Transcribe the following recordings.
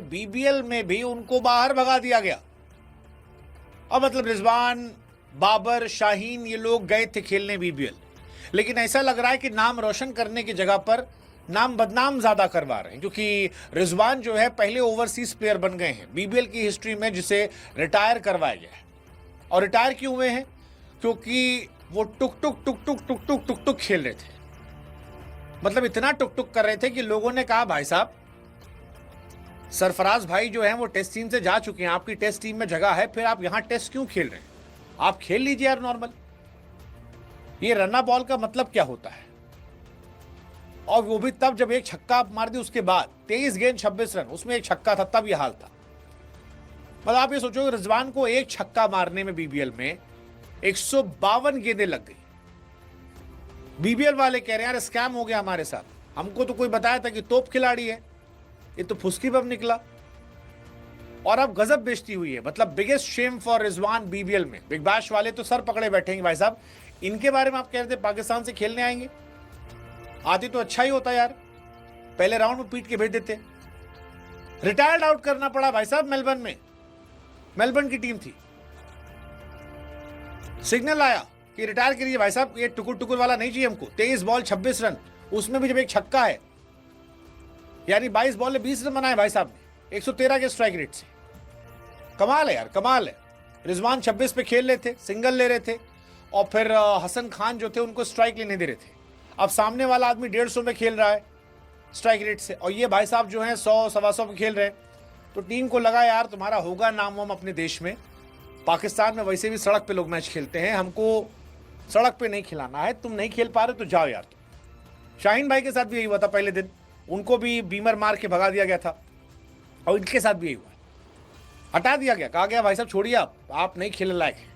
BBL में भी उनको बाहर भगा दिया गया। अब मतलब रिजवान, बाबर, शाहीन ये लोग गए थे खेलने बीबीएल, लेकिन ऐसा लग रहा है कि नाम रोशन करने की जगह पर नाम बदनाम ज्यादा करवा रहे हैं, क्योंकि रिजवान जो है पहले ओवरसीज प्लेयर बन गए हैं बीबीएल की हिस्ट्री में जिसे रिटायर करवाया गया है। और रिटायर क्यों हुए हैं? क्योंकि वो टुक टुक टुक टुक टुक टुक टुक टुक खेल रहे थे। मतलब इतना टुक टुक कर रहे थे कि लोगों ने कहा भाई साहब, सरफराज भाई जो हैं वो टेस्ट टीम से जा चुके हैं, आपकी टेस्ट टीम में जगह है, फिर आप यहां टेस्ट क्यों खेल रहे हैं? आप खेल लीजिए यार नॉर्मल। ये रन्ना बॉल का मतलब क्या होता है? और वो भी तब जब एक छक्का आप मार दी उसके बाद 23 गेंद 26 रन, उसमें एक छक्का था, तब ये हाल था। मतलब आप ये सोचो रिजवान को एक छक्का मारने में बीबीएल में 152 गेंदें लग गई। बीबीएल वाले कह रहे हैं यार स्कैम हो गया हमारे साथ, हमको तो कोई बताया था कि तोप खिलाड़ी है, ये तो फुसकी बम निकला। और अब गजब बेइज्जती हुई है। मतलब biggest Shem for Rizwan BBL में। बिग बैश वाले तो सर पकड़े बैठेंगे भाई साहब, इनके बारे में आप कह रहे थे पाकिस्तान से खेलने आएंगे, आते तो अच्छा ही होता यार, पहले राउंड में पीट के भेज देते। रिटायर्ड आउट करना पड़ा भाई साहब मेलबर्न में, मेलबर्न की टीम थी, सिग्नल आया कि रिटायर करिए भाई साहब, ये टुकुर टुकुर वाला नहीं चाहिए हमको। 23 बॉल 26 रन, उसमें भी जब एक छक्का है, यानी 22 बॉल में 20 रन बनाए भाई साहब ने 113 के स्ट्राइक रेट से। कमाल है यार, कमाल है। रिजवान 26 पे खेल रहे थे, सिंगल ले रहे थे, और फिर हसन खान जो थे उनको स्ट्राइक लेने दे रहे थे। अब सामने वाला आदमी 150 में खेल रहा है स्ट्राइक रेट से, और ये भाई साहब जो है 100 सवा 100 पे खेल रहे हैं। तो टीम को लगा यार तुम्हारा होगा नाम वाम अपने देश में, पाकिस्तान में वैसे भी सड़क पे लोग मैच खेलते हैं, हमको सड़क पे नहीं खिलाना है, तुम नहीं खेल पा रहे तो जाओ यार तुम। शाहीन भाई के साथ भी यही हुआ था पहले दिन, उनको भी बीमर मार के भगा दिया गया था, और इनके साथ भी यही हुआ, हटा दिया गया, कहा गया भाई साहब छोड़िए आप नहीं खेलने लायक हैं,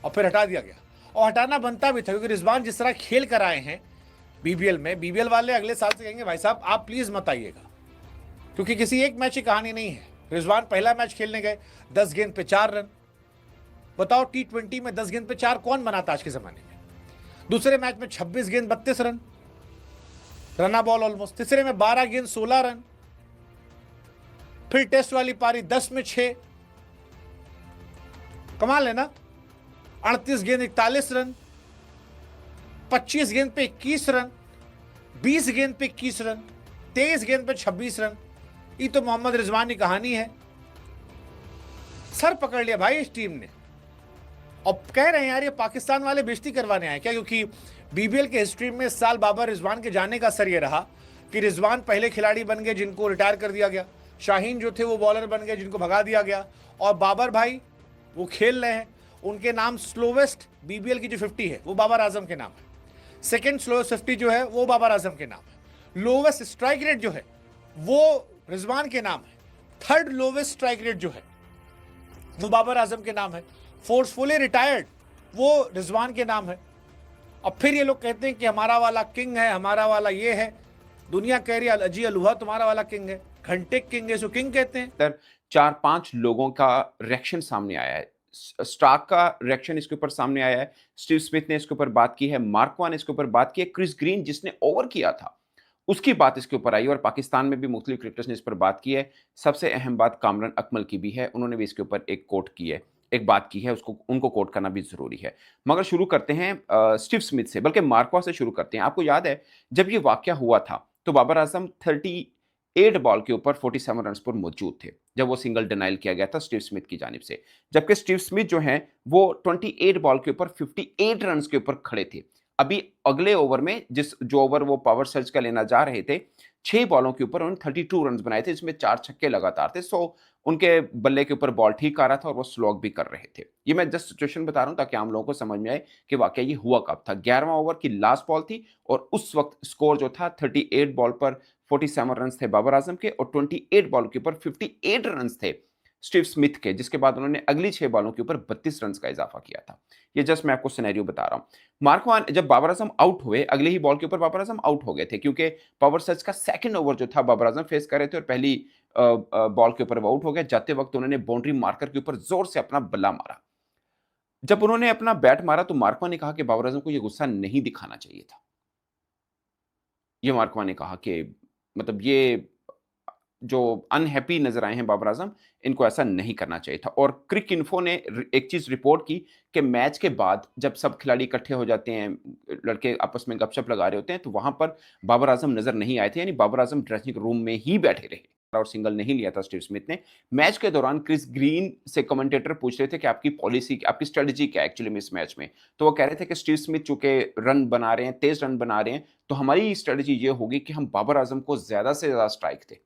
और फिर हटा दिया गया। और हटाना बनता भी था, क्योंकि रिजवान जिस तरह खेल कर आए हैं बीबीएल में, बीबीएल वाले अगले साल से कहेंगे भाई साहब आप प्लीज मत आइएगा, क्योंकि किसी एक मैच की कहानी नहीं है। रिजवान पहला मैच खेलने गए, 10 गेंद पे 4 रन। बताओ T20 में 10 गेंद पे 4 कौन बनाता आज के जमाने में? दूसरे मैच में 26 गेंद 32 रन, रना बॉल ऑलमोस्ट। तीसरे में 12 गेंद 16 रन। फिर टेस्ट वाली पारी 10 में 6, कमाल है ना। 38 गेंद 41 रन, 25 गेंद पे 21 रन, 20 गेंद पे 21 रन, 23 गेंद पे 26 रन। ये तो मोहम्मद रिजवान की कहानी है। सर पकड़ लिया भाई इस टीम ने। अब कह रहे हैं यार ये पाकिस्तान वाले बेइज्जती करवाने आए क्या? क्योंकि बीबीएल के हिस्ट्री में इस साल बाबर रिजवान के जाने का असर ये रहा कि रिजवान पहले खिलाड़ी बन गए जिनको रिटायर कर दिया गया, शाहीन जो थे वो बॉलर बन गए जिनको भगा दिया गया, और बाबर भाई वो खेल रहे हैं। उनके नाम स्लोवेस्ट बीबीएल की जो 50 है वो बाबर आजम के नाम है, सेकेंड स्लोवेस्ट 50 जो है वो बाबर आजम के नाम है, लोवेस्ट स्ट्राइक रेट जो है वो रिजवान के नाम है, थर्ड लोवेस्ट स्ट्राइक रेट जो है वो बाबर आजम के नाम है, फोर्सफुली रिटायर्ड वो रिजवान के नाम है। अब फिर ये लोग कहते हैं कि हमारा वाला किंग है, हमारा वाला ये है। दुनिया कह रही है अजी अलुहा तुम्हारा वाला किंग है, घंटे किंग है, इसको किंग कहते हैं। 4-5 लोगों का रिएक्शन सामने आया है। स्टार्क का रिएक्शन इसके ऊपर सामने आया है, स्टीव स्मिथ ने इसके ऊपर बात की है, मार्कवा ने इसके ऊपर बात की है, क्रिस ग्रीन जिसने ओवर किया था उसकी बात इसके ऊपर आई, और पाकिस्तान में भी मुख्तलिफ क्रिकेटर्स ने इस पर बात की है। सबसे अहम बात कामरान अकमल की भी है, उन्होंने भी इसके ऊपर एक कोट की है, एक बात की है, उसको उनको कोट करना भी जरूरी है। मगर शुरू करते हैं स्टीव स्मिथ से, बल्कि मार्कवा से शुरू करते हैं। आपको याद है जब ये वाकया हुआ था तो बाबर आजम 38 बॉल के ऊपर 47 रन पर मौजूद थे जब वो सिंगल डिनाइल किया गया था स्टीव स्मिथ की जानिब से, जबकि स्टीव स्मिथ जो हैं वो 28 बॉल के ऊपर 58 रन के ऊपर खड़े थे। अभी अगले ओवर में जो ओवर वो पावर सर्च का लेना जा रहे थे, 6 बॉलों के ऊपर उन्होंने 32 रन बनाए थे, जिसमें 4 छक्के लगातार थे। सो उनके बल्ले के ऊपर बॉल ठीक आ रहा था और वो स्लॉग भी कर रहे थे। ये मैं जस्ट सिचुएशन बता रहा हूं ताकि आम लोगों को समझ में आए कि वाकई ये हुआ कब था। 11वां ओवर की लास्ट बॉल थी और उस वक्त स्कोर जो था 38 बॉल पर 47 रन थे बाबर आजम के, और 28 बॉल के ऊपर 58 रन थे स्टीव स्मिथ के, जिसके बाद उन्होंने अगली 6 बॉलों के ऊपर 32 रन का इजाफा किया था। ये जस्ट मैं आपको सिनेरियो बता रहा हूं। मार्कवान जब बाबर आजम आउट हुए, अगले ही बॉल के ऊपर बाबर आजम आउट हो गए थे, क्योंकि पावर सर्च का सेकंड ओवर जो था बाबर आजम फेस कर रहे थे और पहली बॉल के ऊपर वो आउट हो गए। जाते वक्त उन्होंने बाउंड्री मार्कर के ऊपर जोर से अपना बल्ला मारा। जब उन्होंने अपना बैट मारा तो मार्कवा ने कहा कि बाबर आजम को यह गुस्सा नहीं दिखाना चाहिए था। ये मार्कवा ने कहा कि मतलब ये जो अनहैप्पी नज़र आए हैं बाबर आज़म, इनको ऐसा नहीं करना चाहिए था। और क्रिक इन्फो ने एक चीज़ रिपोर्ट की कि मैच के बाद जब सब खिलाड़ी इकट्ठे हो जाते हैं, लड़के आपस में गपशप लगा रहे होते हैं, तो वहाँ पर बाबर आज़म नज़र नहीं आए थे, यानी बाबर आज़म ड्रेसिंग रूम में ही बैठे रहे और सिंगल नहीं लिया था स्टीव स्मिथ ने। मैच के दौरान क्रिस ग्रीन से कमेंटेटर पूछ रहे थे कि आपकी पॉलिसी, आपकी स्ट्रेटजी क्या है एक्चुअली में इस मैच में? तो वो कह रहे थे कि स्टीव स्मिथ चूँकि रन बना रहे हैं, तेज़ रन बना रहे हैं, तो हमारी स्ट्रेटजी ये होगी कि हम बाबर आज़म को ज़्यादा से ज़्यादा स्ट्राइक दें।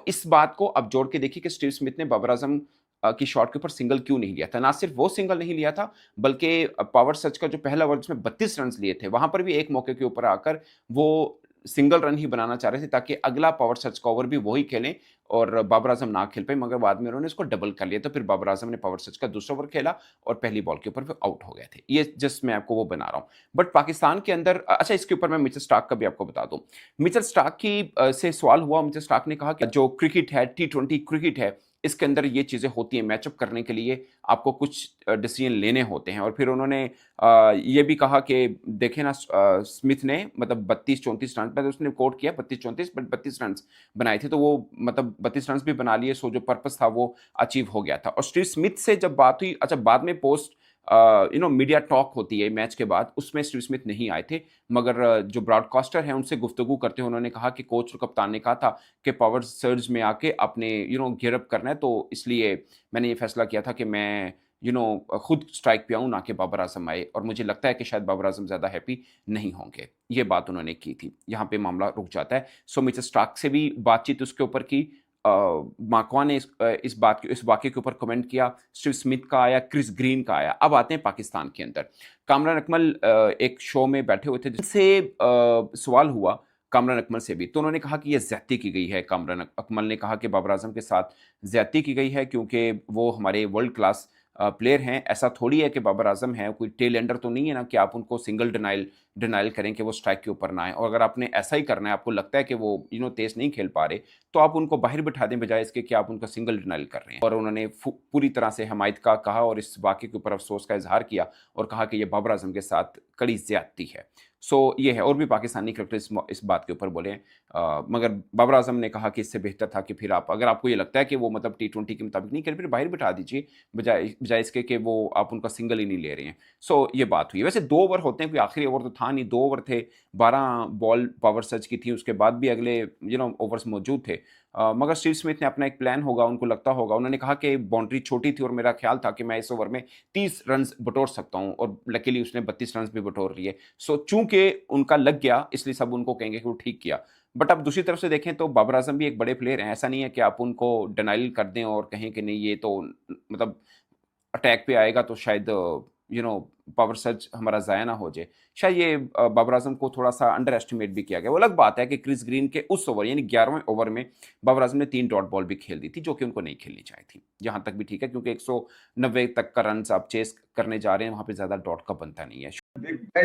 इस बात को अब जोड़ के देखिए कि स्टीव स्मिथ ने बाबर आज़म की शॉट के ऊपर सिंगल क्यों नहीं लिया था। ना सिर्फ वो सिंगल नहीं लिया था, बल्कि पावर सच का जो पहला ओवर जिसमें 32 रन्स लिए थे, वहाँ पर भी एक मौके के ऊपर आकर वो सिंगल रन ही बनाना चाह रहे थे ताकि अगला पावर सच का ओवर भी वही खेलें और बाबर आज़म ना खेल पाए, मगर बाद में उन्होंने इसको डबल कर लिया। तो फिर बाबर आज़म ने पावर सच का दूसरा ओवर खेला और पहली बॉल के ऊपर वो आउट हो गए थे। ये जस्ट मैं आपको वो बना रहा हूँ। बट पाकिस्तान के अंदर अच्छा, इसके ऊपर मैं मिचेल स्टार्क का भी आपको बता दूँ। मिचेल स्टार्क की से सवाल हुआ, मिचेल स्टार्क ने कहा कि जो क्रिकेट है, टी20 क्रिकेट है, इसके अंदर ये चीज़ें होती हैं, मैचअप करने के लिए आपको कुछ डिसीजन लेने होते हैं। और फिर उन्होंने ये भी कहा कि देखें ना, स्मिथ ने मतलब 32-34 रन पर उसने कोट किया 32-34 बट 32 रन्स बनाए थे, तो वो मतलब 32 रन्स भी बना लिए, सो जो पर्पस था वो अचीव हो गया था। और स्टीव स्मिथ से जब बात हुई, अच्छा बाद में पोस्ट मीडिया टॉक होती है मैच के बाद, उसमें स्टीव स्मिथ नहीं आए थे, मगर जो ब्रॉडकास्टर हैं उनसे गुफ्तगू करते हुए उन्होंने कहा कि कोच और कप्तान ने कहा था कि पावर सर्ज में आके आपने गियर अप करना है, तो इसलिए मैंने ये फैसला किया था कि मैं खुद स्ट्राइक पे आऊँ, ना कि बाबर आज़म आए, और मुझे लगता है कि शायद बाबर आज़म ज़्यादा हैप्पी नहीं होंगे। ये बात उन्होंने की थी। यहाँ पे मामला रुक जाता है। सो मिचेल स्टार्क से भी बातचीत उसके ऊपर की। मार्क्वा ने इस वाक़ये के ऊपर कमेंट किया, स्टीव स्मिथ का आया, क्रिस ग्रीन का आया। अब आते हैं पाकिस्तान के अंदर। कामरान अकमल एक शो में बैठे हुए थे, जिनसे सवाल हुआ कामरान अकमल से भी, तो उन्होंने कहा कि ये ज़्यादती की गई है। कामरान अकमल ने कहा कि बाबर आज़म के साथ ज़्यादती की गई है क्योंकि वो हमारे वर्ल्ड क्लास प्लेयर हैं। ऐसा थोड़ी है कि बाबर आज़म है, कोई टेल एंडर तो नहीं है ना कि आप उनको सिंगल डिनायल करें कि वो स्ट्राइक के ऊपर ना आए। और अगर आपने ऐसा ही करना है, आपको लगता है कि वो तेज़ नहीं खेल पा रहे, तो आप उनको बाहर बिठा दें बजाय इसके कि आप उनका सिंगल डिनायल कर रहे हैं। और उन्होंने पूरी तरह से हमायत का कहा और इस वाक़ये के ऊपर अफ़सोस का इज़हार किया और कहा कि ये बाबर आज़म के साथ कड़ी ज़्यादती है। ये है, और भी पाकिस्तानी क्रिकेटर इस बात के ऊपर बोले हैं। मगर बाबर आज़म ने कहा कि इससे बेहतर था कि फिर अगर आपको ये लगता है कि वो मतलब टी20 के मुताबिक नहीं खेल, फिर बाहर बिठा दीजिए बजाय इसके कि वो आप उनका सिंगल ही नहीं ले रहे हैं। ये बात हुई। वैसे 2 ओवर होते हैं, कोई आखिरी ओवर तो था नहीं, 2 ओवर थे, 12 बॉल पावर सच की थी, उसके बाद भी अगले ओवर्स मौजूद थे। मगर स्टीव स्मिथ ने अपना एक प्लान होगा, उनको लगता होगा, उन्होंने कहा कि बाउंड्री छोटी थी और मेरा ख्याल था कि मैं इस ओवर में 30 रन्स बटोर सकता हूँ, और लकीली उसने 32 रन्स भी बटोर लिए। चूँकि उनका लग गया, इसलिए सब उनको कहेंगे कि वो ठीक किया। बट अब दूसरी तरफ से देखें तो बाबर आज़म भी एक बड़े प्लेयर हैं। ऐसा नहीं है कि आप उनको डिनायल कर दें और कहें कि नहीं ये तो मतलब अटैक पे आएगा तो शायद पावर सर्ज हमारा ज़ाया ना हो जाए। शायद ये बाबर आज़म को थोड़ा-सा अंडर एस्टिमेट भी किया गया। वो अलग बात है कि क्रिस ग्रीन के उस ओवर यानी 11वें ओवर में बाबर आज़म ने 3 डॉट बॉल भी खेल दी थी, जो कि उनको नहीं खेलनी चाहिए थी। यहाँ तक भी ठीक है क्योंकि 190 तक का रन्स आप चेज़ करने जा रहे हैं, वहाँ पे ज़्यादा डॉट का बनता नहीं है। Big bash